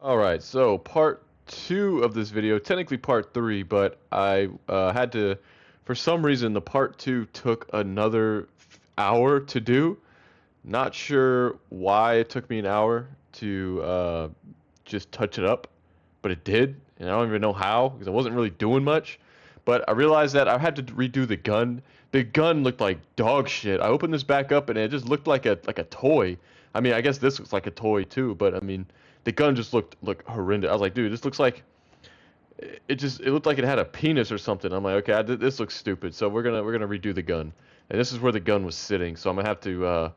Alright, so part 2 of this video, technically part 3, but I had to, for some reason, the part 2 took another hour to do. Not sure why it took me an hour to just touch it up, but it did, and I don't even know how, because I wasn't really doing much. But I realized that I had to redo the gun. The gun looked like dog shit. I opened this back up, and it just looked like a toy. I mean, I guess this looks like a toy too, but I mean, the gun just looked horrendous. I was like, dude, this looks like it looked like it had a penis or something. I'm like, okay, this looks stupid. So we're gonna redo the gun, and this is where the gun was sitting. So I'm gonna have to.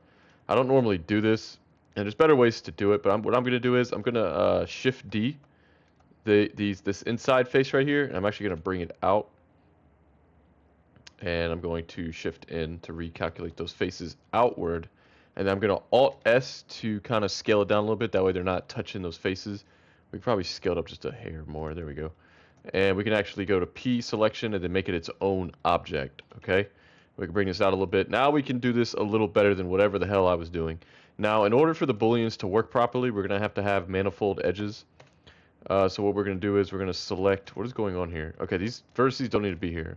I don't normally do this, and there's better ways to do it. But what I'm gonna do is I'm gonna Shift D this inside face right here, and I'm actually gonna bring it out, and I'm going to Shift N to recalculate those faces outward, and then I'm gonna Alt S to kind of scale it down a little bit. That way they're not touching those faces. We can probably scale it up just a hair more. There we go. And we can actually go to P selection and then make it its own object. Okay, we can bring this out a little bit. Now we can do this a little better than whatever the hell I was doing. Now, in order for the booleans to work properly, we're gonna have to have manifold edges. So what we're gonna do is we're gonna select what is going on here. Okay, these vertices don't need to be here.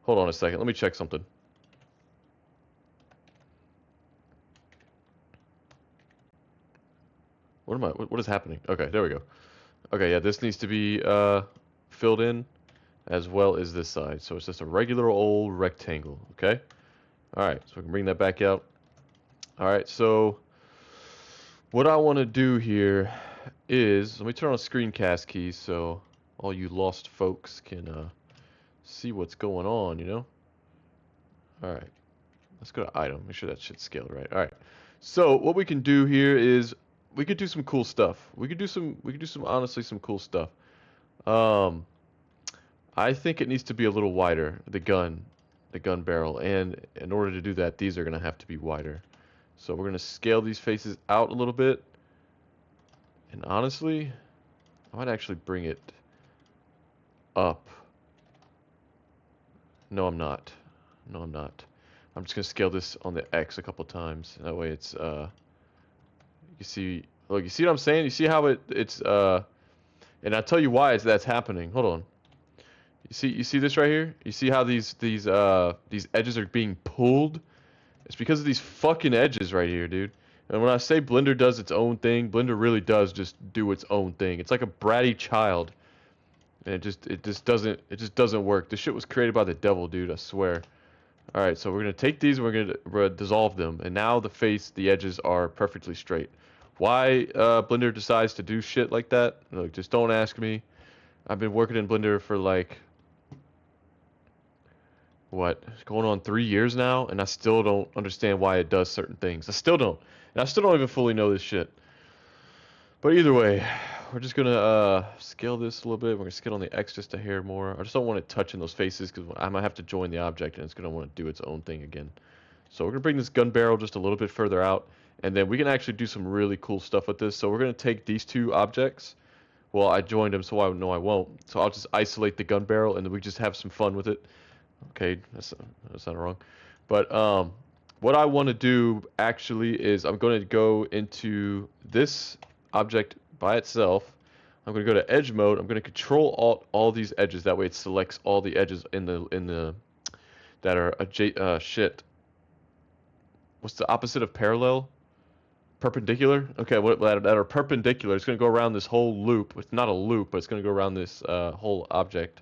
Hold on a second. Let me check something. What is happening? Okay, there we go. Okay, yeah, this needs to be filled in as well as this side. So it's just a regular old rectangle, okay? All right, so we can bring that back out. All right, so what I want to do here is, let me turn on screencast keys so all you lost folks can see what's going on, you know? All right, let's go to item, make sure that shit's scaled right. All right, so what we can do here is we could do some cool stuff. We could do some honestly some cool stuff. Um, I think it needs to be a little wider, the gun barrel, and in order to do that, these are gonna have to be wider. So we're gonna scale these faces out a little bit, and honestly, I might actually bring it up. No, I'm not. No, I'm not. I'm just gonna scale this on the X a couple times. That way it's you see, look, you see what I'm saying? You see how it's and I'll tell you why that's happening. Hold on. You see this right here? You see how these edges are being pulled? It's because of these fucking edges right here, dude. And when I say Blender does its own thing, Blender really does just do its own thing. It's like a bratty child. And it just doesn't work. This shit was created by the devil, dude, I swear. Alright, so we're gonna take these and we're gonna dissolve them. And now the edges are perfectly straight. Why Blender decides to do shit like that? Look, just don't ask me. I've been working in Blender for like what, going on 3 years now, and I still don't understand why it does certain things. I still don't. And I still don't even fully know this shit. But either way, we're just gonna scale this a little bit. We're gonna scale on the X just a hair more. I just don't want it touching those faces because I might have to join the object and it's gonna want to do its own thing again. So we're gonna bring this gun barrel just a little bit further out, and then we can actually do some really cool stuff with this. So we're gonna take these two objects. Well, I joined them, so I know I won't. So I'll just isolate the gun barrel, and then we just have some fun with it. Okay, that's not wrong. But what I want to do actually is I'm going to go into this object by itself. I'm going to go to edge mode. I'm going to control alt all these edges. That way it selects all the edges in the that are shit. What's the opposite of parallel? Perpendicular? Okay, that are perpendicular. It's going to go around this whole loop. It's not a loop, but it's going to go around this whole object.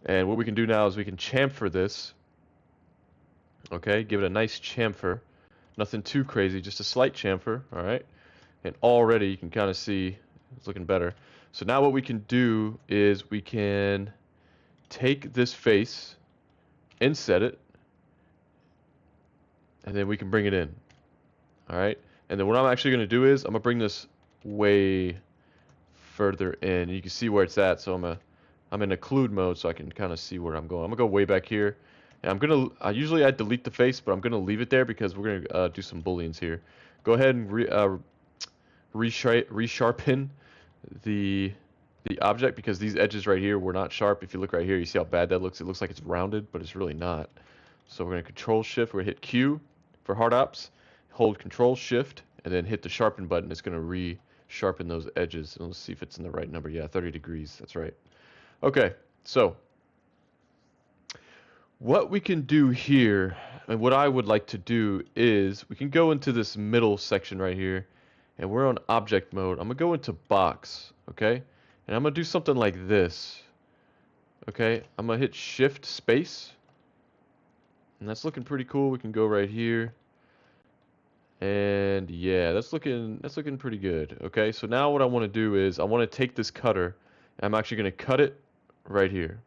And what we can do now is we can chamfer this. Okay, give it a nice chamfer. Nothing too crazy, just a slight chamfer, alright? And already you can kind of see it's looking better. So now what we can do is we can take this face, inset it, and then we can bring it in. Alright? And then what I'm actually going to do is I'm going to bring this way further in. And you can see where it's at, so I'm in occlude mode so I can kind of see where I'm going. I'm going to go way back here. And I'm going to, usually I delete the face, but I'm going to leave it there because we're going to do some booleans here. Go ahead and resharpen the object because these edges right here were not sharp. If you look right here, you see how bad that looks. It looks like it's rounded, but it's really not. So we're going to control shift. We're going to hit Q for hard ops, hold control shift, and then hit the sharpen button. It's going to sharpen those edges. And let's see if it's in the right number. Yeah, 30 degrees. That's right. Okay, so what we can do here, and what I would like to do is we can go into this middle section right here, and we're on object mode. I'm gonna go into box, okay? And I'm gonna do something like this. Okay, I'm gonna hit shift space. And that's looking pretty cool. We can go right here. And yeah, that's looking pretty good. Okay, so now what I want to do is I want to take this cutter and I'm actually going to cut it right here.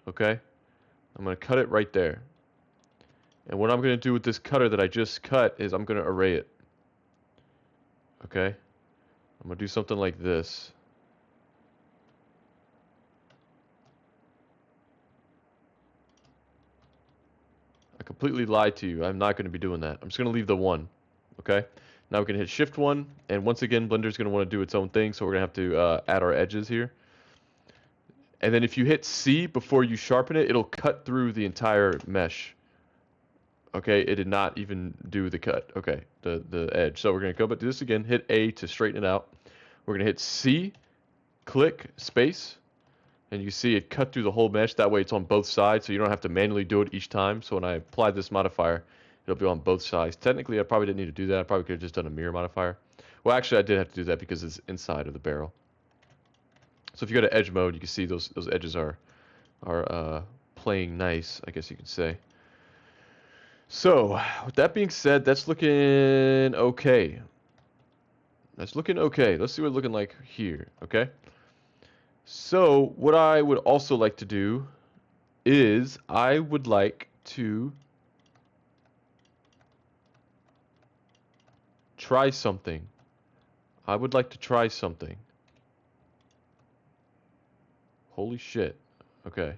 Okay? I'm going to cut it right there. And what I'm going to do with this cutter that I just cut is I'm going to array it. Okay? I'm going to do something like this. I completely lied to you. I'm not going to be doing that. I'm just going to leave the 1. Okay? Now we can hit shift 1, and once again Blender's going to want to do its own thing, so we're going to have to add our edges here. And then if you hit C before you sharpen it, it'll cut through the entire mesh. Okay, it did not even do the cut. Okay, the edge. So we're going to go back to this again, hit A to straighten it out. We're going to hit C, click, space, and you see it cut through the whole mesh. That way it's on both sides, so you don't have to manually do it each time. So when I apply this modifier, it'll be on both sides. Technically, I probably didn't need to do that. I probably could have just done a mirror modifier. Well, actually, I did have to do that because it's inside of the barrel. So if you go to edge mode, you can see those edges are playing nice, I guess you could say. So with that being said, that's looking okay. That's looking okay. Let's see what it's looking like here. Okay. So what I would also like to do is I would like to try something. I would like to try something. Holy shit. Okay.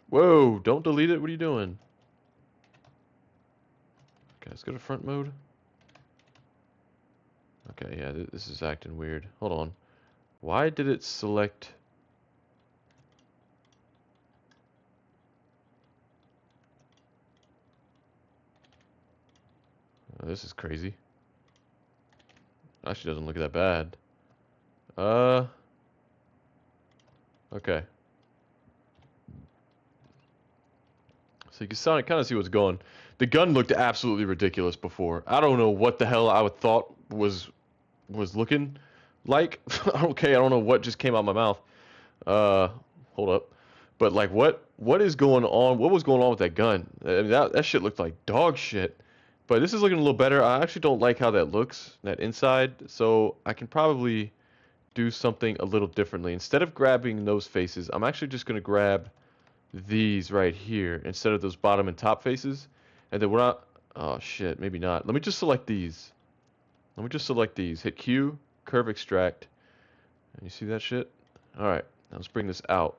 Whoa, don't delete it. What are you doing? Okay, let's go to front mode. Okay, yeah, this is acting weird. Hold on. Why did it select... Oh, this is crazy. Actually doesn't look that bad. Okay. So you can kind of see what's going. The gun looked absolutely ridiculous before. I don't know what the hell I would thought was looking like. Okay, I don't know what just came out of my mouth. Hold up. But like what is going on? What was going on with that gun? I mean, that shit looked like dog shit. But this is looking a little better. I actually don't like how that looks, that inside. So I can probably do something a little differently. Instead of grabbing those faces, I'm actually just going to grab these right here instead of those bottom and top faces. And then we're not... Oh, shit. Maybe not. Let me just select these. Let me just select these. Hit Q, curve extract. And you see that shit? Alright. Now let's bring this out.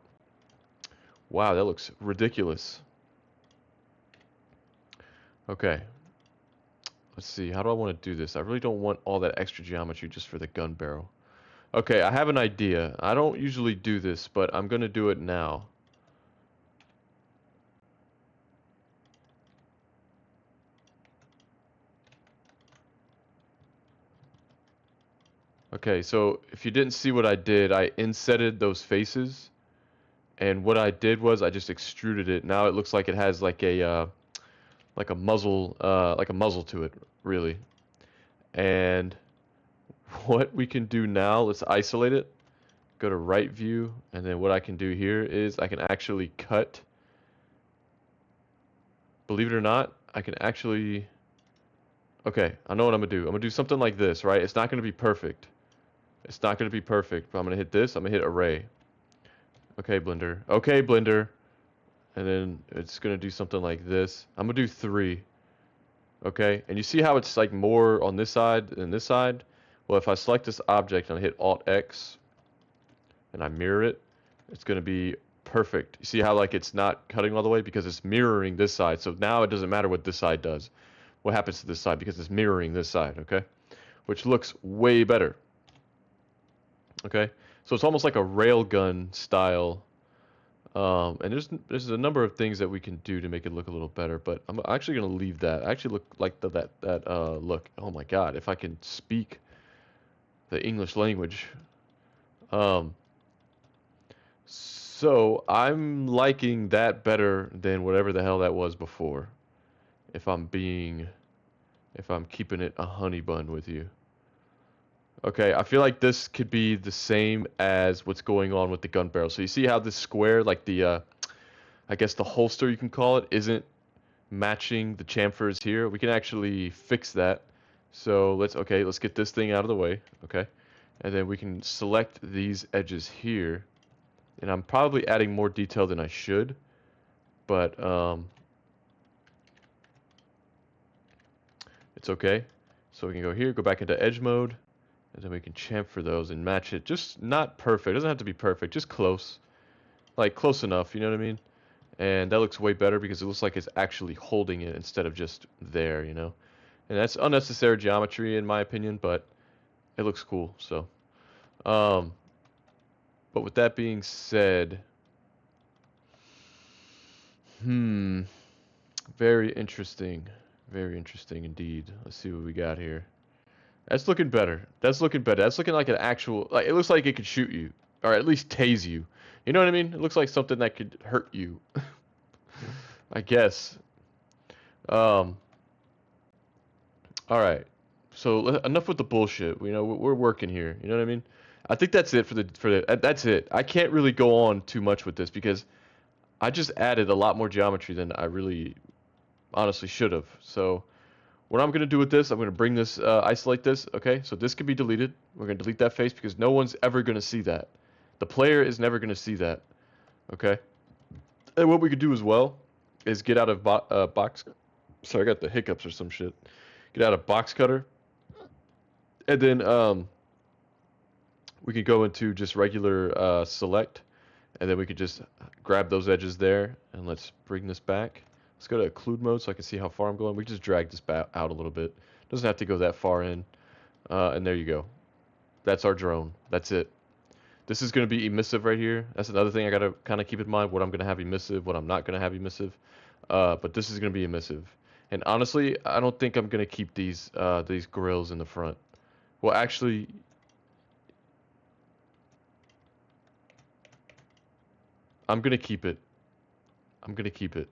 Wow, that looks ridiculous. Okay. Let's see. How do I want to do this? I really don't want all that extra geometry just for the gun barrel. Okay, I have an idea. I don't usually do this, but I'm going to do it now. Okay, so if you didn't see what I did, I insetted those faces, and what I did was I just extruded it. Now it looks like it has like a muzzle to it, really. And what we can do now, let's isolate it. Go to right view, and then what I can do here is I can actually cut. Believe it or not, I can actually... Okay, I know what I'm gonna do. I'm gonna do something like this, right? It's not gonna be perfect. It's not going to be perfect, but I'm going to hit this. I'm going to hit array. Okay, Blender. Okay, Blender. And then it's going to do something like this. I'm going to do 3. Okay, and you see how it's like more on this side than this side? Well, if I select this object and I hit Alt-X and I mirror it, it's going to be perfect. You see how like it's not cutting all the way because it's mirroring this side. So now it doesn't matter what this side does. What happens to this side because it's mirroring this side, okay? Which looks way better. Okay, so it's almost like a railgun style And there's a number of things that we can do to make it look a little better, but I'm actually gonna leave that. I actually look like that look. Oh my God, if I can speak the English language. Um, so I'm liking that better than whatever the hell that was before. If I'm being, if I'm keeping it a honey bun with you. Okay, I feel like this could be the same as what's going on with the gun barrel. So you see how this square, like I guess the holster you can call it, isn't matching the chamfers here. We can actually fix that. So let's get this thing out of the way, okay? And then we can select these edges here. And I'm probably adding more detail than I should, but it's okay. So we can go here, go back into edge mode, and then we can chamfer those and match it. Just not perfect. It doesn't have to be perfect, just close. Like close enough, you know what I mean? And that looks way better because it looks like it's actually holding it instead of just there, you know? And that's unnecessary geometry in my opinion, but it looks cool, so. Um, but with that being said, hmm, very interesting. Very interesting indeed. Let's see what we got here. That's looking better. That's looking better. That's looking like an actual, like, it looks like it could shoot you, or at least tase you. You know what I mean? It looks like something that could hurt you, I guess. Um, all right. So enough with the bullshit. You know, we're working here. You know what I mean? I think that's it for the that's it. I can't really go on too much with this because I just added a lot more geometry than I really honestly should have. So what I'm gonna do with this, I'm gonna bring this, isolate this. Okay, so this can be deleted. We're gonna delete that face because no one's ever gonna see that. The player is never gonna see that. Okay. And what we could do as well is get out of box. Sorry, I got the hiccups or some shit. Get out of box cutter, and then we could go into just regular select, and then we could just grab those edges there, and let's bring this back. Let's go to occlude mode so I can see how far I'm going. We just drag this back out a little bit. Doesn't have to go that far in. And there you go. That's our drone. That's it. This is going to be emissive right here. That's another thing I got to kind of keep in mind, what I'm going to have emissive, what I'm not going to have emissive. But this is going to be emissive. And honestly, I don't think I'm going to keep these grills in the front. Well, actually, I'm going to keep it. I'm going to keep it.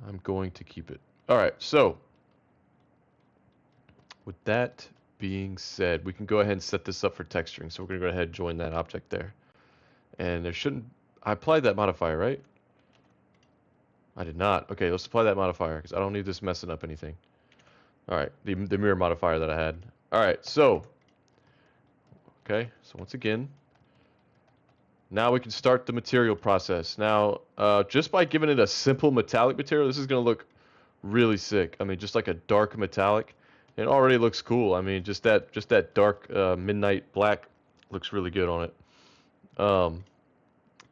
I'm going to keep it. All right, so with that being said, we can go ahead and set this up for texturing. So we're going to go ahead and join that object there. And there shouldn't, I applied that modifier, right? I did not. Okay, let's apply that modifier because I don't need this messing up anything. All right, the mirror modifier that I had. All right, so, okay, so once again, now we can start the material process. Now, just by giving it a simple metallic material, this is going to look really sick. I mean, just like a dark metallic. It already looks cool. I mean, just that dark midnight black looks really good on it.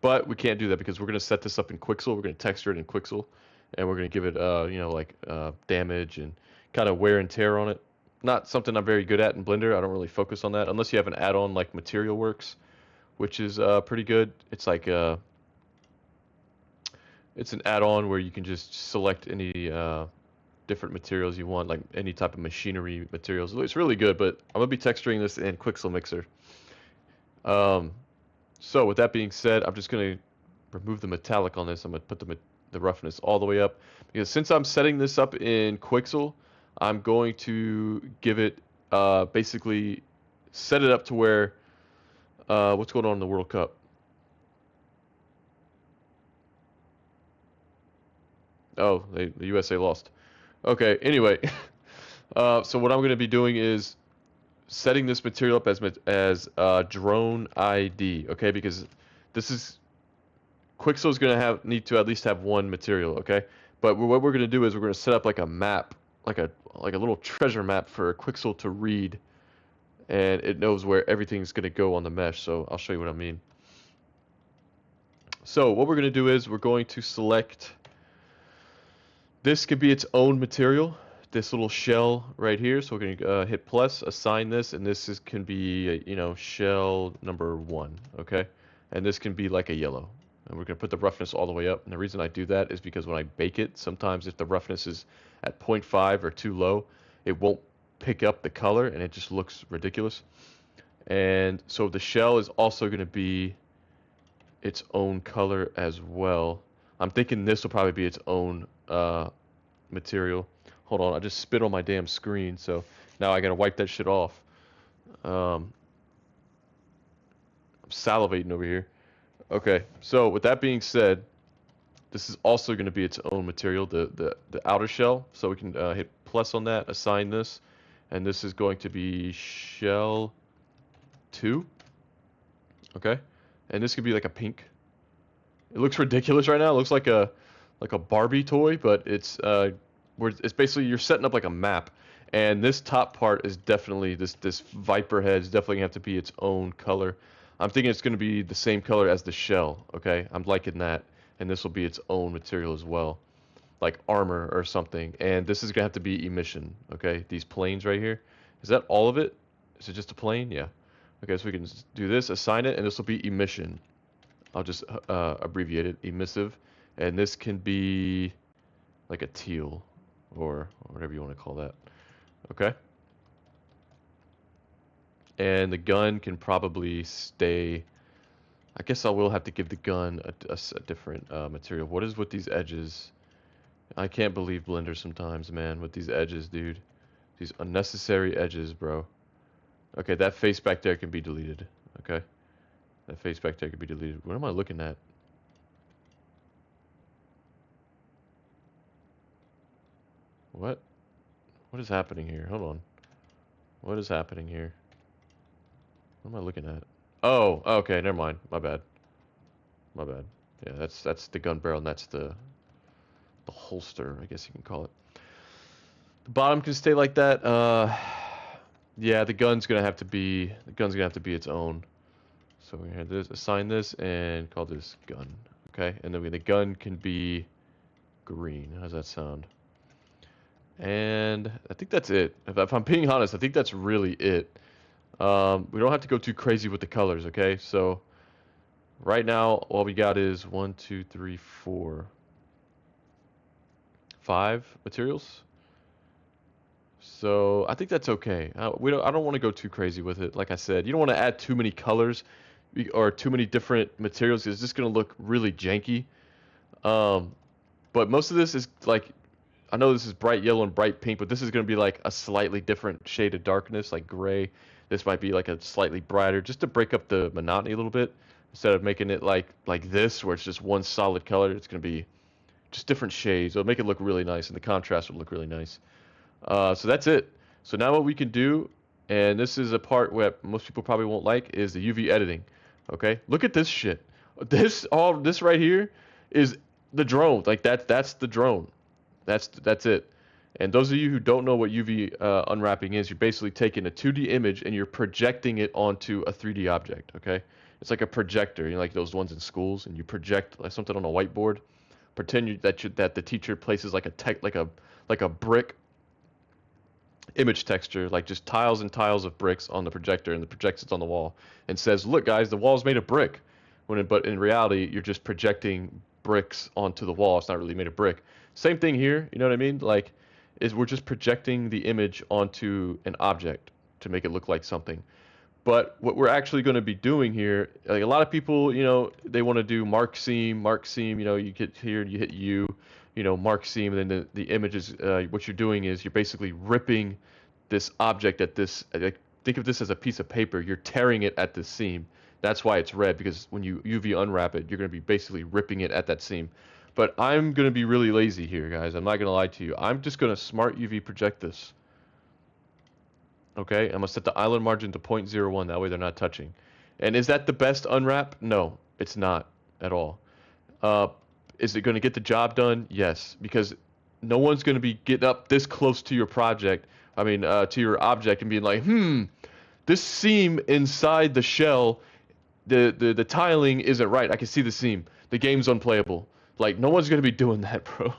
But we can't do that because we're going to set this up in Quixel. We're going to texture it in Quixel, and we're going to give it, you know, like damage and kind of wear and tear on it. Not something I'm very good at in Blender. I don't really focus on that unless you have an add-on like Material Works, which is pretty good. It's like it's an add-on where you can just select any different materials you want, like any type of machinery materials. It's really good, but I'm gonna be texturing this in Quixel Mixer. So with that being said, I'm just gonna remove the metallic on this. I'm gonna put the roughness all the way up because since I'm setting this up in Quixel, I'm going to give it basically set it up to where what's going on in the World Cup? Oh, the USA lost. Okay, anyway, so what I'm going to be doing is setting this material up as drone ID, okay? Because this is Quixel is going to need to at least have one material, okay? But what we're going to do is we're going to set up like a map, like a little treasure map for Quixel to read, and it knows where everything's going to go on the mesh. So I'll show you what I mean. So what we're going to do is we're going to select. This could be its own material, this little shell right here. So we're going to hit plus, assign this, and this can be, you know, shell number 1, okay? and this can be like a yellow. And we're going to put the roughness all the way up. And the reason I do that is because when I bake it, sometimes if the roughness is at 0.5 or too low, it won't pick up the color and it just looks ridiculous. And so the shell is also going to be its own color as well. I'm thinking this will probably be its own material. Hold on, I just spit on my damn screen, so now I gotta wipe that shit off. I'm salivating over here. Okay, so with that being said, this is also going to be its own material, the outer shell. So we can hit plus on that, assign this, and this is going to be shell 2. Okay, and this could be like a pink. It looks ridiculous right now. It looks like a Barbie toy, but it's basically you're setting up like a map. And this top part is definitely this viper head is definitely gonna have to be its own color. I'm thinking it's gonna be the same color as the shell. Okay, I'm liking that, and this will be its own material as well, like armor or something. And this is gonna have to be emission. Okay, these planes right here. Is that all of it? Is it just a plane? Yeah. Okay, so we can do this, assign it, and this will be emission. I'll just abbreviate it, emissive, and this can be like a teal or whatever you want to call that. Okay. And the gun can probably stay. I guess I will have to give the gun a different material. What is with these edges? I can't believe Blender sometimes, man, with these edges, dude. These unnecessary edges, bro. Okay, that face back there can be deleted. Okay. That face back there can be deleted. What am I looking at? What? What is happening here? Hold on. What is happening here? What am I looking at? Oh, okay, never mind. My bad. My bad. Yeah, that's the gun barrel and that's the holster, I guess you can call it. The bottom can stay like that. Yeah, the gun's gonna have to be its own. So we're gonna have assign this and call this gun. Okay, and then the gun can be green. How does that sound? And I think that's it. If I'm being honest, I think that's really it. We don't have to go too crazy with the colors, okay? So right now, all we got is 1, 2, 3, 4, 5 materials. So I think that's okay. I don't want to go too crazy with it. Like I said, you don't want to add too many colors or too many different materials. It's just going to look really janky. But most of this is like, I know this is bright yellow and bright pink, but this is going to be like a slightly different shade of darkness, like gray. This might be like a slightly brighter, just to break up the monotony a little bit. Instead of making it like this, where it's just one solid color, it's going to be just different shades. It'll make it look really nice, and the contrast will look really nice. So that's it. So now what we can do, and this is a part where most people probably won't like, is the UV editing. Okay, look at this shit. This right here is the drone. Like that's the drone. That's it. And those of you who don't know what UV unwrapping is, you're basically taking a 2D image and you're projecting it onto a 3D object. Okay, it's like a projector, you know, like those ones in schools, and you project like something on a whiteboard. Pretend that the teacher places like a brick image texture, like just tiles and tiles of bricks on the projector, and the projects it on the wall and says, "Look, guys, the wall's made of brick." But in reality, you're just projecting bricks onto the wall. It's not really made of brick. Same thing here. You know what I mean? Like, we're just projecting the image onto an object to make it look like something. But what we're actually going to be doing here, like a lot of people, you know, they want to do mark seam. You know, you get here and you hit U, you know, mark seam, and then the image is, what you're doing is you're basically ripping this object at this, like, think of this as a piece of paper. You're tearing it at this seam. That's why it's red, because when you UV unwrap it, you're going to be basically ripping it at that seam. But I'm going to be really lazy here, guys. I'm not going to lie to you. I'm just going to smart UV project this. Okay, I'm going to set the island margin to 0.01. That way they're not touching. And is that the best unwrap? No, it's not at all. Is it going to get the job done? Yes, because no one's going to be getting up this close to your project, to your object, and being like, this seam inside the shell, the tiling isn't right. I can see the seam. The game's unplayable. Like, no one's going to be doing that, bro.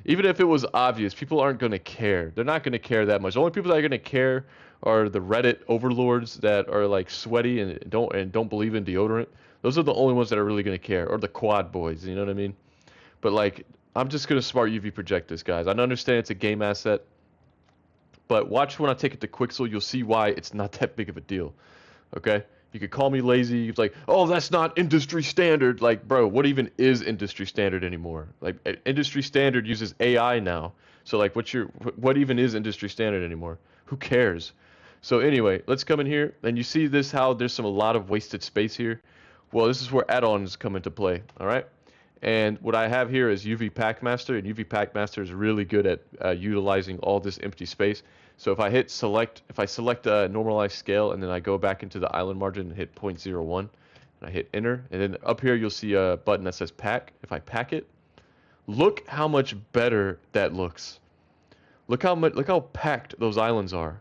Even if it was obvious, people aren't going to care. They're not going to care that much. The only people that are going to care are the Reddit overlords that are like sweaty and don't believe in deodorant. Those are the only ones that are really going to care, or the quad boys, you know what I mean? But like, I'm just going to smart UV project this, guys. I understand it's a game asset, but watch when I take it to Quixel, you'll see why it's not that big of a deal, okay? You could call me lazy, it's like, oh, that's not industry standard. Like, bro, what even is industry standard anymore? Like, industry standard uses AI now. So like, what even is industry standard anymore? Who cares? So anyway, let's come in here, and you see this, how there's a lot of wasted space here. Well, this is where add-ons come into play, all right? And what I have here is UV Packmaster, and UV Packmaster is really good at utilizing all this empty space. So if I hit select, if I select a normalized scale, and then I go back into the island margin and hit 0.01, and I hit enter, and then up here you'll see a button that says pack. If I pack it, look how much better that looks. Look how packed those islands are.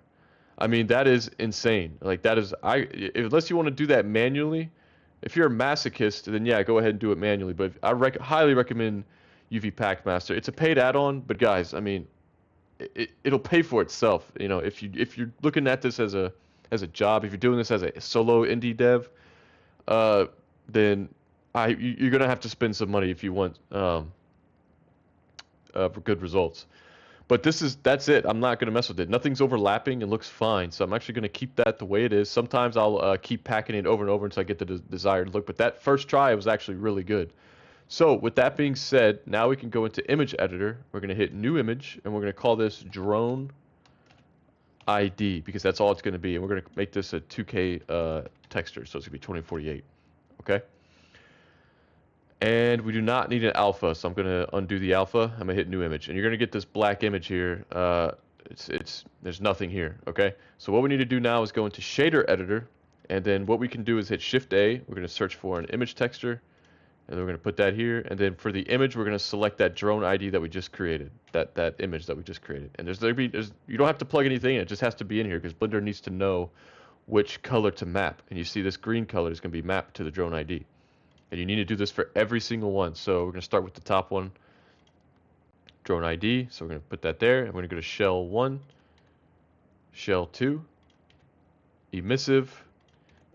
I mean, that is insane. Like, that is, unless you want to do that manually, if you're a masochist, then yeah, go ahead and do it manually. But highly recommend UV Packmaster. It's a paid add-on, but guys, I mean, it'll pay for itself. You know, if you're looking at this as a job, if you're doing this as a solo indie dev, uh, then you're gonna have to spend some money if you want for good results. But that's it. I'm not going to mess with it. Nothing's overlapping. It looks fine. So I'm actually going to keep that the way it is. Sometimes I'll keep packing it over and over until I get the desired look. But that first try was actually really good. So with that being said, now we can go into image editor. We're going to hit new image, and we're going to call this drone ID, because that's all it's going to be. And we're going to make this a 2K texture. So it's going to be 2048. Okay. And we do not need an alpha, so I'm going to undo the alpha. I'm going to hit new image, and you're going to get this black image here. There's nothing here, okay? So what we need to do now is go into shader editor, and then what we can do is hit Shift A. We're going to search for an image texture, and then we're going to put that here. And then for the image, we're going to select that drone ID that we just created, that image that we just created. And you don't have to plug anything in. It just has to be in here because Blender needs to know which color to map. And you see this green color is going to be mapped to the drone ID. And you need to do this for every single one. So we're going to start with the top one, drone ID. So we're going to put that there. And we're going to go to shell 1, shell 2, emissive,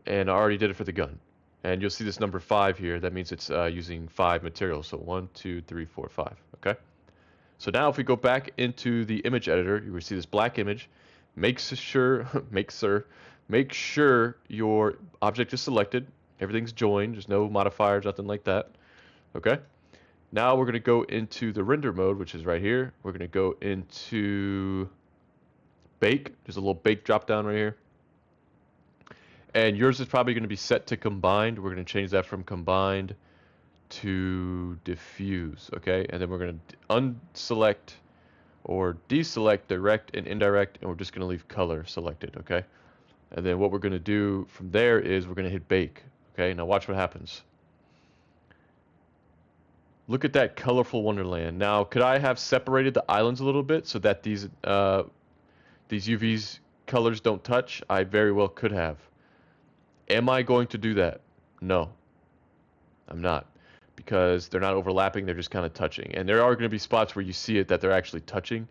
and I already did it for the gun. And you'll see this number 5 here. That means it's using 5 materials. So 1, 2, 3, 4, 5. Okay. So now if we go back into the image editor, you will see this black image. Make sure your object is selected. Everything's joined. There's no modifiers, nothing like that. Okay. Now we're going to go into the render mode, which is right here. We're going to go into bake. There's a little bake drop down right here. And yours is probably going to be set to combined. We're going to change that from combined to diffuse. Okay. And then we're going to unselect or deselect direct and indirect. And we're just going to leave color selected. Okay. And then what we're going to do from there is we're going to hit bake. Okay, now watch what happens. Look at that colorful wonderland. Now, could I have separated the islands a little bit so that these UV's colors don't touch? I very well could have. Am I going to do that? No, I'm not, because they're not overlapping. They're just kind of touching. And there are going to be spots where you see it that they're actually touching.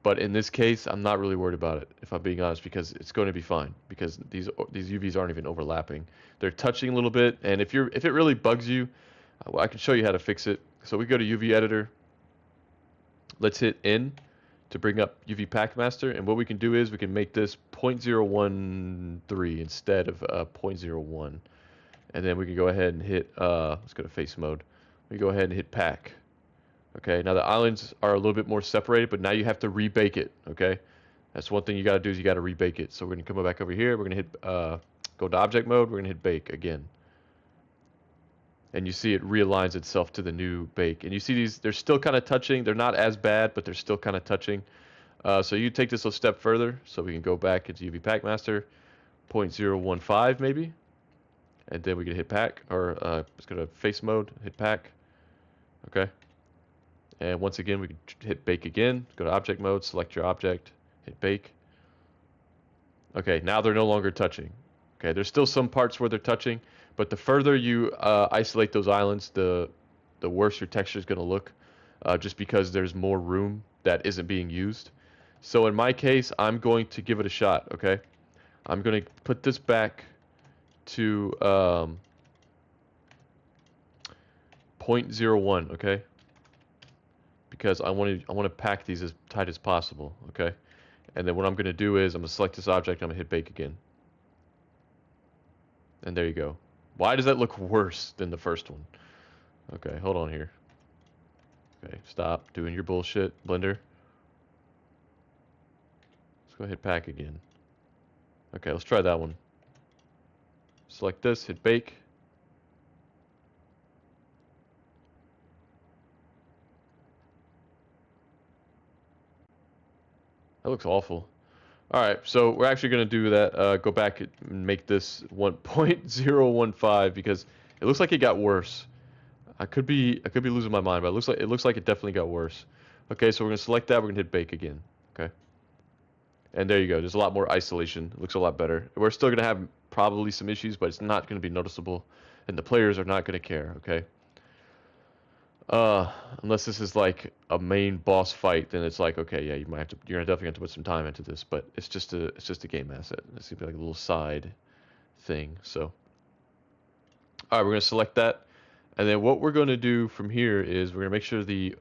But in this case, I'm not really worried about it, if I'm being honest, because it's going to be fine, because these UVs aren't even overlapping. They're touching a little bit, and if it really bugs you, I can show you how to fix it. So we go to UV editor. Let's hit N to bring up UV Packmaster, and what we can do is we can make this 0.013 instead of 0.01. And then we can go ahead and hit, let's go to face mode. We go ahead and hit pack. Okay, now the islands are a little bit more separated, but now you have to rebake it, okay? That's one thing you got to do is you got to rebake it. So we're going to come back over here. We're going to hit, go to object mode. We're going to hit bake again. And you see it realigns itself to the new bake. And you see these, they're still kind of touching. They're not as bad, but they're still kind of touching. So you take this a step further. So we can go back into UV Packmaster, 0.015 maybe. And then we can hit pack, or let's go to face mode, hit pack. Okay. And once again, we can hit bake again. Go to object mode, select your object, hit bake. Okay, now they're no longer touching. Okay, there's still some parts where they're touching, but the further you isolate those islands, the worse your texture is going to look, just because there's more room that isn't being used. So in my case, I'm going to give it a shot. Okay, I'm going to put this back to 0.01, okay? Because I want to pack these as tight as possible, okay? And then what I'm going to do is I'm going to select this object, I'm going to hit bake again. And there you go. Why does that look worse than the first one? Okay, hold on here. Okay, stop doing your bullshit, Blender. Let's go hit pack again. Okay, let's try that one. Select this, hit bake. That looks awful. Alright, so we're actually going to do that. Go back and make this 1.015 because it looks like it got worse. I could be losing my mind, but it looks like it definitely got worse. Okay, so we're going to select that. We're going to hit bake again. Okay. And there you go. There's a lot more isolation. It looks a lot better. We're still going to have probably some issues, but it's not going to be noticeable, and the players are not going to care, okay? Unless this is like a main boss fight, then it's like, okay, yeah, you're definitely have to put some time into this, but it's just a game asset. It's gonna be like a little side thing. So, all right, we're gonna select that, and then what we're gonna do from here is we're gonna make sure the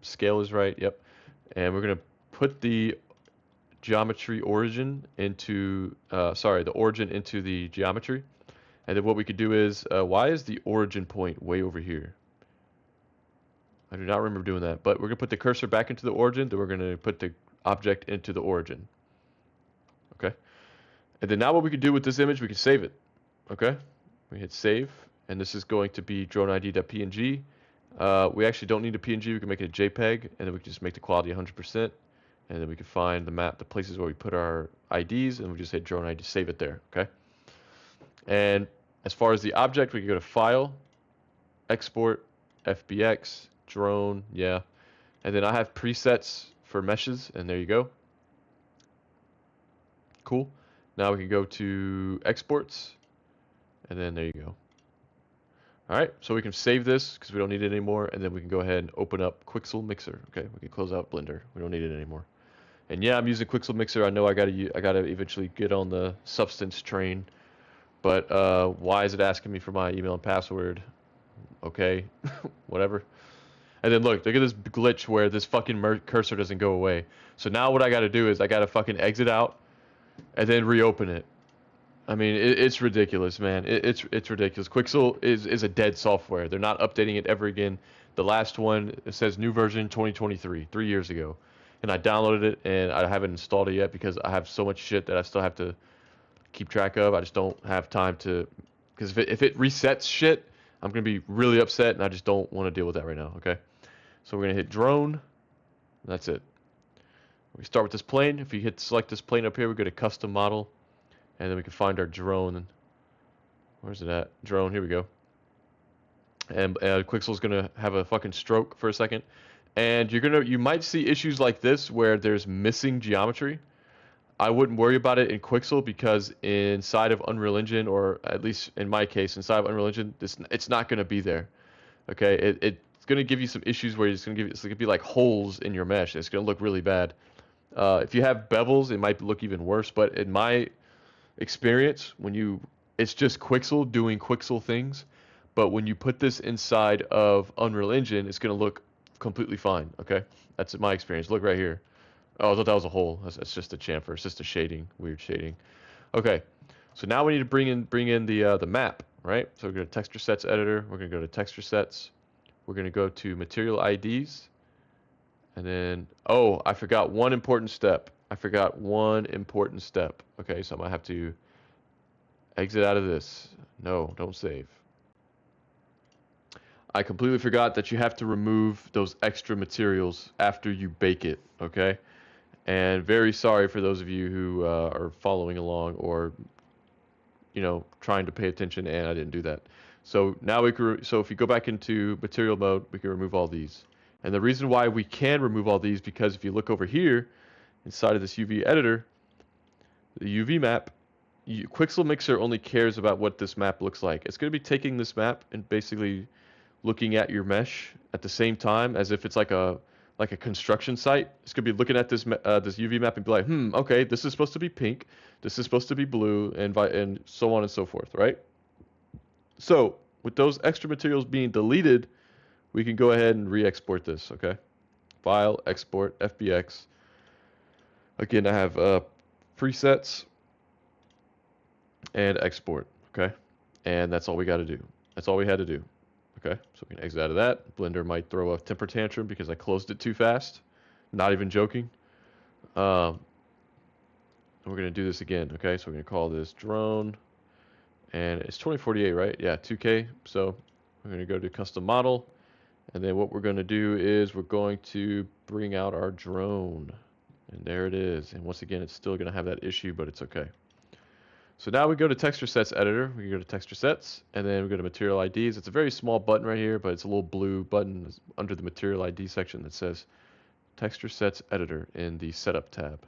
scale is right. Yep, and we're gonna put the geometry origin into the origin into the geometry, and then what we could do is why is the origin point way over here? I do not remember doing that, but we're going to put the cursor back into the origin, then we're going to put the object into the origin. Okay? And then now what we can do with this image, we can save it. Okay? We hit save, and this is going to be droneid.png. We actually don't need a PNG, we can make it a JPEG, and then we can just make the quality 100%, and then we can find the places where we put our IDs, and we just hit drone ID to save it there. Okay? And as far as the object, we can go to File, Export, FBX, drone, yeah. And then I have presets for meshes, and there you go. Cool. Now we can go to exports, and then there you go. All right, so we can save this because we don't need it anymore, and then we can go ahead and open up Quixel Mixer. Okay, we can close out Blender. We don't need it anymore. And yeah, I'm using Quixel Mixer. I know I gotta eventually get on the Substance train, but why is it asking me for my email and password? Okay, whatever. And then look at this glitch where this fucking cursor doesn't go away. So now what I got to do is I got to fucking exit out and then reopen it. I mean, it's ridiculous, man. It's ridiculous. Quixel is a dead software. They're not updating it ever again. The last one, it says new version 2023, 3 years ago. And I downloaded it and I haven't installed it yet because I have so much shit that I still have to keep track of. I just don't have time to, because if it resets shit, I'm going to be really upset and I just don't want to deal with that right now, okay? So we're going to hit drone. That's it. We start with this plane. If you hit select this plane up here, we go to custom model. And then we can find our drone. Where's it at? Drone, here we go. And Quixel's going to have a fucking stroke for a second. And you might see issues like this where there's missing geometry. I wouldn't worry about it in Quixel because inside of Unreal Engine, or at least in my case, inside of Unreal Engine, it's not going to be there. Okay, it's going to give you some issues where it's going to be like holes in your mesh. It's going to look really bad. If you have bevels, it might look even worse. But in my experience, it's just Quixel doing Quixel things. But when you put this inside of Unreal Engine, it's going to look completely fine. Okay, that's my experience. Look right here. Oh, I thought that was a hole. That's just a chamfer. It's just a shading, weird shading. Okay, so now we need to bring in the map, right? So we're going to texture sets editor. We're going to go to texture sets. We're going to go to material IDs. And then, oh, I forgot one important step. Okay, so I'm going to have to exit out of this. No, don't save. I completely forgot that you have to remove those extra materials after you bake it, okay? And very sorry for those of you who are following along or, trying to pay attention, and I didn't do that. So now so if you go back into material mode, we can remove all these. And the reason why we can remove all these, because if you look over here, inside of this UV editor, the UV map, Quixel Mixer only cares about what this map looks like. It's going to be taking this map and basically looking at your mesh at the same time as if it's like a construction site. It's going to be looking at this UV map and be like, okay, this is supposed to be pink, this is supposed to be blue, and so on and so forth, right? So with those extra materials being deleted, we can go ahead and re-export this, okay? File, export, FBX. Again, I have presets and export, okay? And that's all we got to do. That's all we had to do, okay? So we can exit out of that. Blender might throw a temper tantrum because I closed it too fast. Not even joking. And we're going to do this again, okay? So we're going to call this drone. And it's 2048, right? Yeah, 2K. So we're going to go to custom model. And then what we're going to do is we're going to bring out our drone. And there it is. And once again, it's still going to have that issue, but it's okay. So now we go to texture sets editor. We go to texture sets, and then we go to material IDs. It's a very small button right here, but it's a little blue button under the material ID section that says texture sets editor in the setup tab.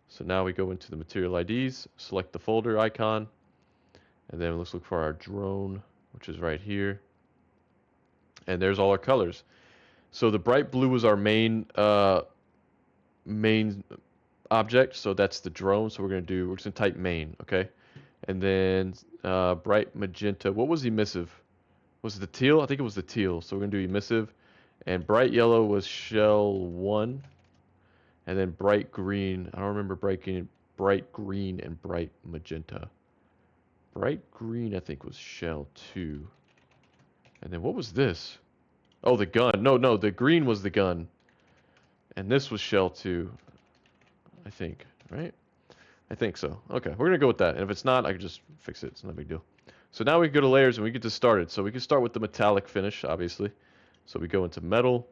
So now we go into the material IDs, select the folder icon, and then let's look for our drone, which is right here. And there's all our colors. So the bright blue was our main object, so that's the drone. So we're just gonna type main, okay? And then bright magenta. What was emissive? Was it the teal? I think it was the teal. So we're gonna do emissive. And bright yellow was shell 1. And then bright green. I don't remember bright green and bright magenta. Bright green I think was shell 2. And then what was this? Oh, the gun. No, the green was the gun. And this was shell 2. I think, right? I think so. Okay, we're gonna go with that. And if it's not, I can just fix it. It's not a big deal. So now we go to layers and we get to start it. So we can start with the metallic finish, obviously. So we go into metal.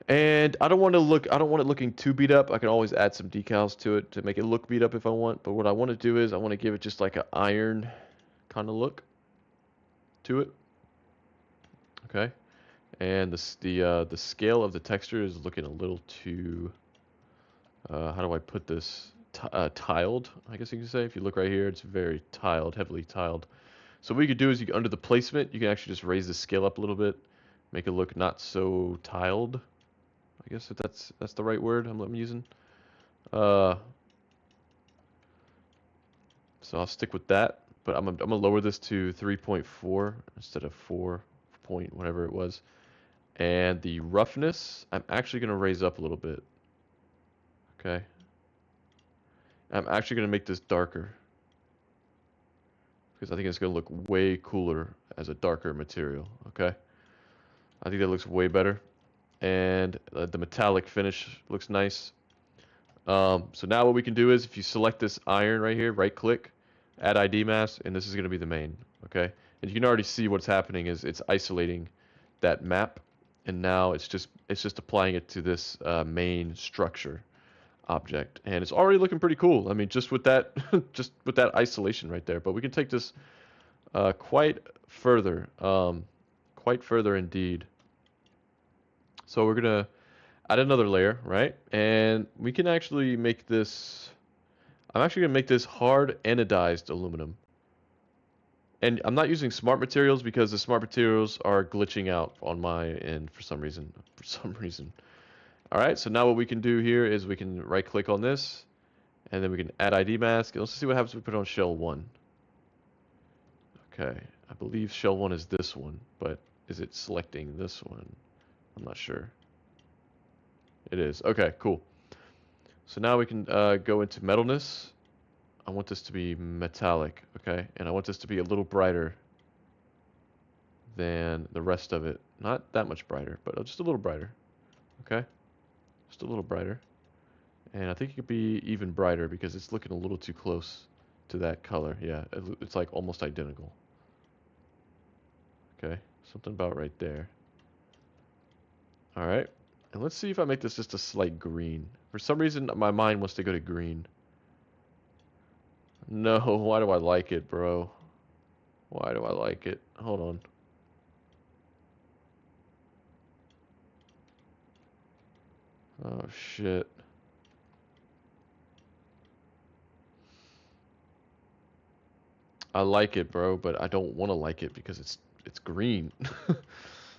And I don't want it looking too beat up. I can always add some decals to it to make it look beat up if I want. But what I want to do is I want to give it just like an iron kind of look to it. Okay. And the scale of the texture is looking a little too how do I put this? Tiled, I guess you can say. If you look right here, it's very tiled, heavily tiled. So what you could do is under the placement, you can actually just raise the scale up a little bit, make it look not so tiled. I guess if that's the right word I'm using. So I'll stick with that, but I'm gonna lower this to 3.4 instead of 4 point whatever it was. And the roughness, I'm actually gonna raise up a little bit. Okay. I'm actually gonna make this darker because I think it's gonna look way cooler as a darker material. Okay. I think that looks way better. And the metallic finish looks nice. So now what we can do is if you select this iron right here, right click, add ID mask, and this is going to be the main, okay? And you can already see what's happening is it's isolating that map, and now it's just applying it to this main structure object, and it's already looking pretty cool. I mean, just with that just with that isolation right there. But we can take this quite further indeed. So we're gonna add another layer, right? And we can actually make this, I'm actually gonna make this hard anodized aluminum. And I'm not using smart materials because the smart materials are glitching out on my end for some reason. All right, so now what we can do here is we can right click on this and then we can add ID mask. Let's see what happens if we put it on shell 1. Okay, I believe shell 1 is this one, but is it selecting this one? I'm not sure. It is. Okay, cool. So now we can go into metalness. I want this to be metallic, okay? And I want this to be a little brighter than the rest of it. Not that much brighter, but just a little brighter, okay? Just a little brighter. And I think it could be even brighter because it's looking a little too close to that color. Yeah, it's like almost identical. Okay, something about right there. All right. And let's see if I make this just a slight green. For some reason, my mind wants to go to green. No, why do I like it, bro? Why do I like it? Hold on. Oh, shit. I like it, bro, but I don't want to like it because it's green.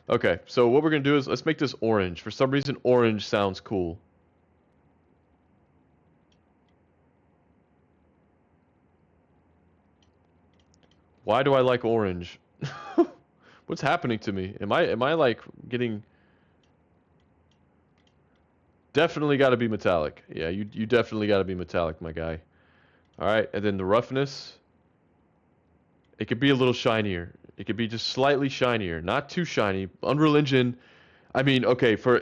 Okay, so what we're going to do is let's make this orange. For some reason, orange sounds cool. Why do I like orange? What's happening to me? Am I like getting... Definitely got to be metallic. Yeah, you definitely got to be metallic, my guy. All right, and then the roughness, it could be a little shinier. It could be just slightly shinier, not too shiny. Unreal Engine, I mean, okay, for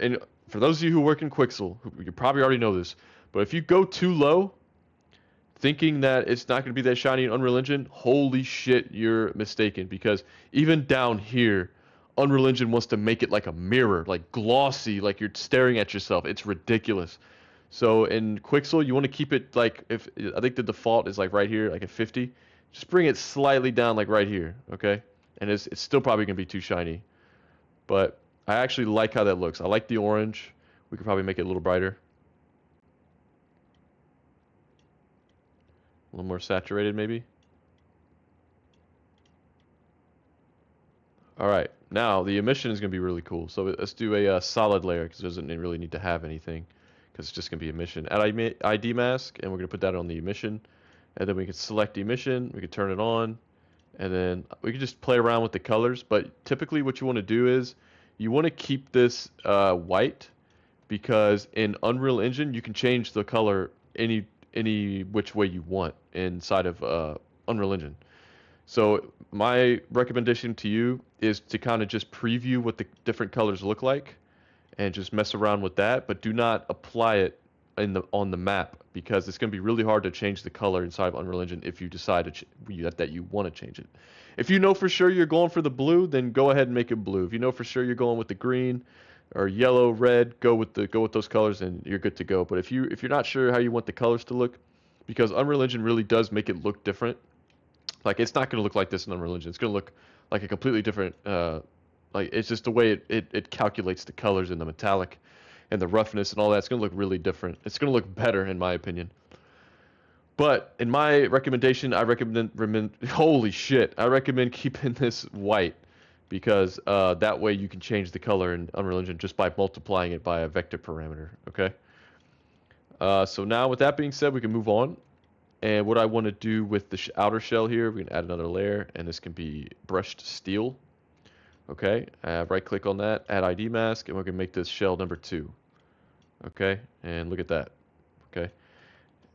those of you who work in Quixel, you probably already know this, but if you go too low, thinking that it's not going to be that shiny in Unreal Engine, holy shit, you're mistaken. Because even down here, Unreal Engine wants to make it like a mirror, like glossy, like you're staring at yourself. It's ridiculous. So in Quixel, you want to keep it like, if I think the default is like right here, like at 50. Just bring it slightly down, like right here, okay? And it's still probably going to be too shiny. But I actually like how that looks. I like the orange. We could probably make it a little brighter. A little more saturated, maybe. All right, now the emission is going to be really cool. So let's do a solid layer because it doesn't really need to have anything because it's just going to be emission. Add ID mask, and we're going to put that on the emission. And then we can select emission, we can turn it on, and then we can just play around with the colors. But typically what you want to do is you want to keep this white because in Unreal Engine you can change the color any which way you want inside of Unreal Engine. So my recommendation to you is to kind of just preview what the different colors look like and just mess around with that, but do not apply it on the map because it's going to be really hard to change the color inside of Unreal Engine if you decide that you want to change it. If you know for sure you're going for the blue, then go ahead and make it blue. If you know for sure you're going with the green or yellow, red, go with those colors and you're good to go. But if you're not sure how you want the colors to look, because Unreal Engine really does make it look different. Like it's not going to look like this in Unreal Engine. It's going to look like a completely different. Like it's just the way it calculates the colors and the metallic, and the roughness and all that. It's going to look really different. It's going to look better in my opinion. But in my recommendation, holy shit, I recommend keeping this white because that way you can change the color in Unreal Engine just by multiplying it by a vector parameter. Okay. So now with that being said, we can move on. And what I want to do with the outer shell here, we can add another layer, and this can be brushed steel. Okay, right click on that, add ID mask, and we're going to make this shell number 2. Okay, and look at that. Okay,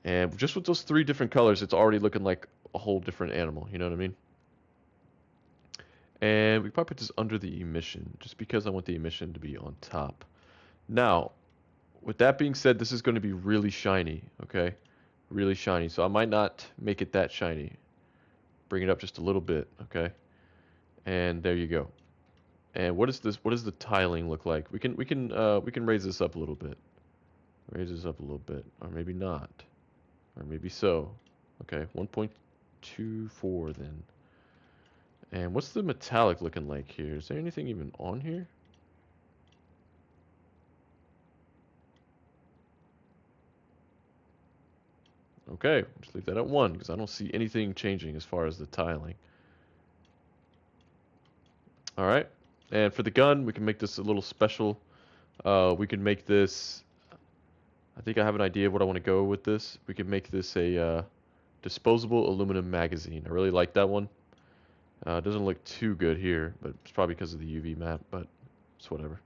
and just with those 3 different colors, it's already looking like a whole different animal, you know what I mean? And we probably put this under the emission, just because I want the emission to be on top. Now, with that being said, this is going to be really shiny, okay? Really shiny, so I might not make it that shiny. Bring it up just a little bit, okay? And there you go. And what is this? What does the tiling look like? We can raise this up a little bit. Raise this up a little bit, or maybe not, or maybe so. Okay, 1.24 then. And what's the metallic looking like here? Is there anything even on here? Okay, just leave that at 1 because I don't see anything changing as far as the tiling. All right, and for the gun, we can make this a little special. We can make this. I think I have an idea of what I want to go with this. We can make this a disposable aluminum magazine. I really like that one. It doesn't look too good here, but it's probably because of the UV map, but it's whatever.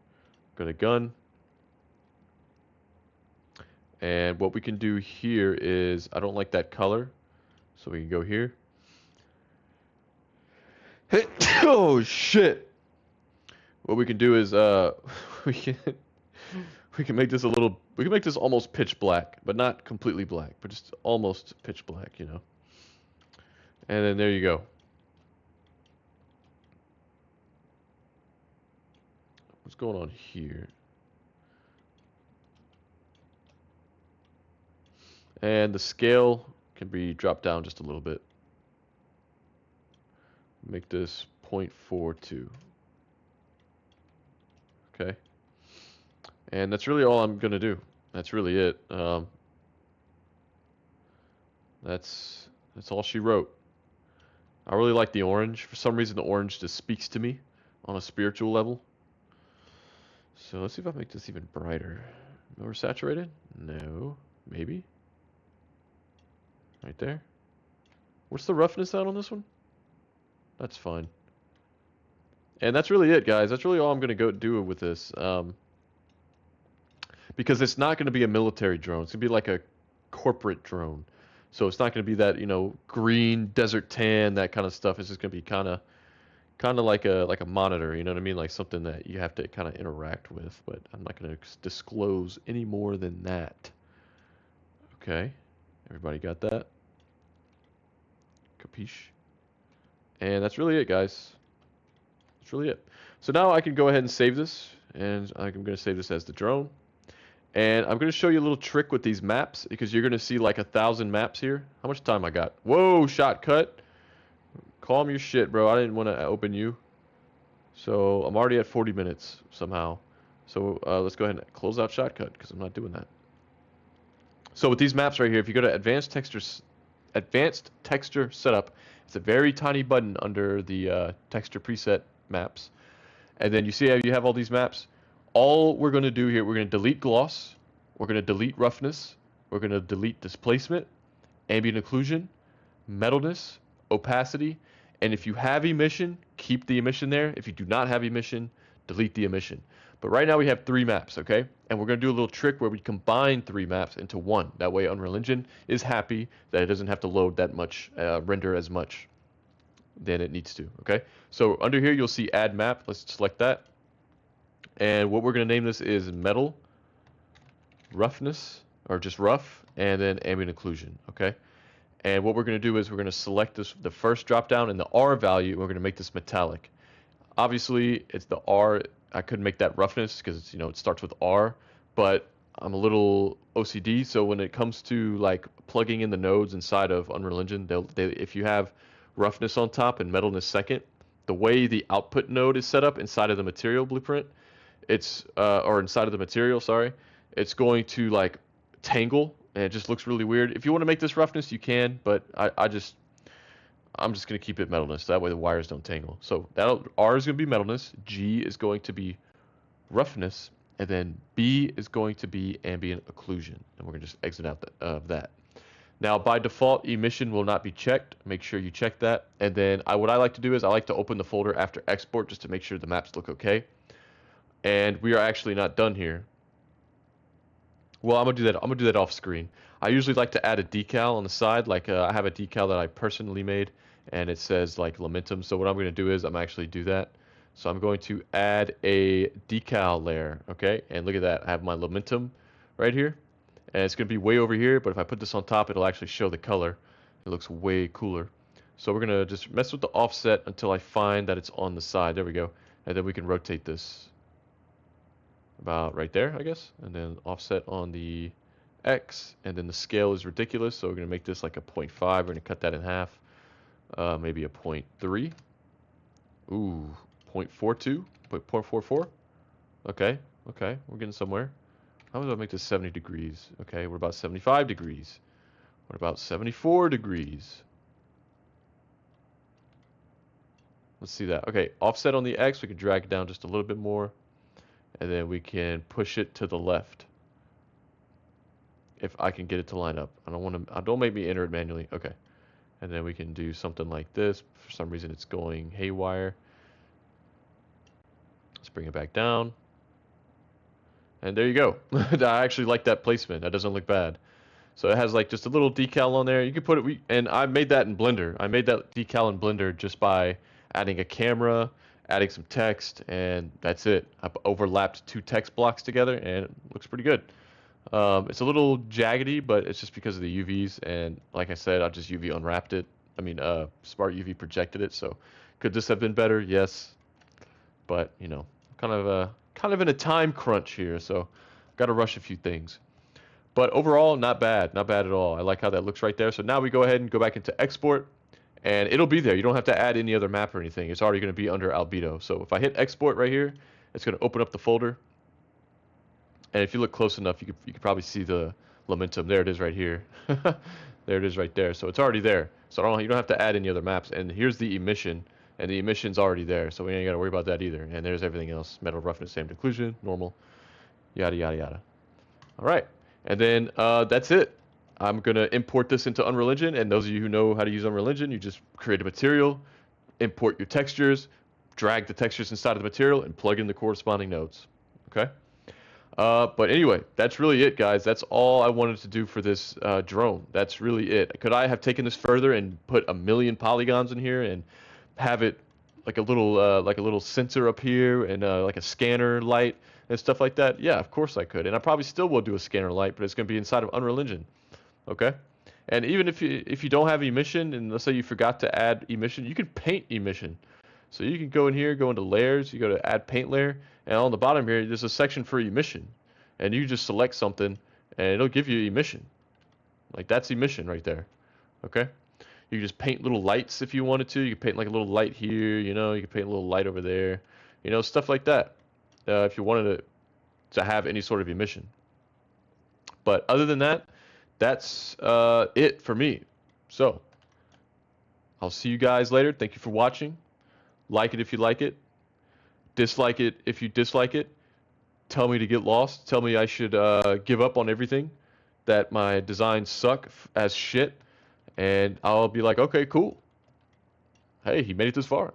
Go to gun. And what we can do here is, I don't like that color, so we can go here. Oh shit! What we can do is, we can we can make this a little, we can make this almost pitch black, but not completely black, but just almost pitch black, you know. And then there you go. What's going on here? And the scale can be dropped down just a little bit. Make this 0.42. Okay. And that's really all I'm gonna do. That's really it. That's all she wrote. I really like the orange. For some reason, the orange just speaks to me on a spiritual level. So let's see if I make this even brighter. Oversaturated? No. Maybe. Right there. What's the roughness out on this one? That's fine. And that's really it, guys. That's really all I'm going to go do with this. Because it's not going to be a military drone. It's going to be like a corporate drone. So it's not going to be that, green desert tan, that kind of stuff. It's just going to be kind of like a monitor, you know what I mean? Like something that you have to kind of interact with, but I'm not going to disclose any more than that. Okay. Everybody got that? Capiche? And that's really it, guys. That's really it. So now I can go ahead and save this, and I'm going to save this as the drone. And I'm going to show you a little trick with these maps, because you're going to see like 1,000 maps here. How much time I got? Whoa, shot cut. Calm your shit, bro. I didn't want to open you. So I'm already at 40 minutes somehow. So let's go ahead and close out shotcut, because I'm not doing that. So with these maps right here, if you go to advanced texture setup, it's a very tiny button under the texture preset maps. And then you see how you have all these maps? All we're going to do here, we're going to delete gloss, we're going to delete roughness, we're going to delete displacement, ambient occlusion, metalness, opacity, and if you have emission, keep the emission there. If you do not have emission, delete the emission. But right now we have 3 maps, okay? And we're going to do a little trick where we combine 3 maps into one. That way Unreal Engine is happy that it doesn't have to load that much, render as much than it needs to, okay? So under here you'll see add map. Let's select that. And what we're going to name this is metal, roughness, or just rough, and then ambient occlusion, okay? And what we're going to do is we're going to select the first drop down in the R value, and we're going to make this metallic. Obviously, it's the R. I couldn't make that roughness because it's, it starts with R, but I'm a little OCD, so when it comes to like plugging in the nodes inside of Unreal Engine, if you have roughness on top and metalness second, the way the output node is set up inside of the material blueprint, or inside of the material, sorry, it's going to like tangle, and it just looks really weird. If you want to make this roughness, you can, but I'm just going to keep it metalness. That way the wires don't tangle. So R is going to be metalness, G is going to be roughness, and then B is going to be ambient occlusion. And we're going to just exit out of that. Now, by default, emission will not be checked. Make sure you check that. And then what I like to do is I like to open the folder after export just to make sure the maps look okay. And we are actually not done here. Well, I'm gonna do that. I'm gonna do that off screen. I usually like to add a decal on the side. Like I have a decal that I personally made, and it says like Lamentum. So what I'm gonna do is I'm actually do that. So I'm going to add a decal layer. Okay, and look at that. I have my Lamentum right here, and it's gonna be way over here. But if I put this on top, it'll actually show the color. It looks way cooler. So we're gonna just mess with the offset until I find that it's on the side. There we go, and then we can rotate this about right there, I guess, and then offset on the X, and then the scale is ridiculous, so we're going to make this like a 0.5. We're going to cut that in half, maybe a 0.3. Ooh, 0.42, 0.44. Okay, we're getting somewhere. How would I make this 70 degrees? Okay, we're about 75 degrees. What about 74 degrees? Let's see that. Okay, offset on the X, we can drag it down just a little bit more. And then we can push it to the left. If I can get it to line up. Don't make me enter it manually. Okay. And then we can do something like this. For some reason it's going haywire. Let's bring it back down. And there you go. I actually like that placement. That doesn't look bad. So it has like just a little decal on there. You can put it, and I made that in Blender. I made that decal in Blender just by adding a camera, adding some text, and that's it. I've overlapped 2 text blocks together, and it looks pretty good. It's a little jaggedy, but it's just because of the UVs, and like I said, I just UV unwrapped it. I mean, Smart UV projected it, so could this have been better? Yes. But, kind of in a time crunch here, so got to rush a few things. But overall, not bad at all. I like how that looks right there. So now we go ahead and go back into export, and it'll be there. You don't have to add any other map or anything. It's already going to be under albedo. So if I hit export right here, it's going to open up the folder. And if you look close enough, you could probably see the Lamentum. There it is right here. There it is right there. So it's already there. So you don't have to add any other maps. And here's the emission, and the emission's already there. So we ain't got to worry about that either. And there's everything else: metal roughness, ambient occlusion, normal, yada yada yada. All right. And then that's it. I'm going to import this into Unreal Engine, and those of you who know how to use Unreal Engine, you just create a material, import your textures, drag the textures inside of the material, and plug in the corresponding nodes. Okay. But anyway, that's really it, guys. That's all I wanted to do for this drone. That's really it. Could I have taken this further and put a million polygons in here and have it like a little sensor up here and like a scanner light and stuff like that? Yeah, of course I could. And I probably still will do a scanner light, but it's going to be inside of Unreal Engine. Okay. And even if you don't have emission, and let's say you forgot to add emission, you can paint emission. So you can go in here, go into layers, you go to add paint layer, and on the bottom here, there's a section for emission. And you just select something, and it'll give you emission. Like that's emission right there. Okay? You can just paint little lights if you wanted to. You can paint like a little light here, you know, you can paint a little light over there. You know, stuff like that. If you wanted to have any sort of emission. But other than that, that's it for me. So, I'll see you guys later. Thank you for watching. Like it if you like it. Dislike it if you dislike it. Tell me to get lost. Tell me I should give up on everything. That my designs suck as shit. And I'll be like, okay, cool. Hey, he made it this far.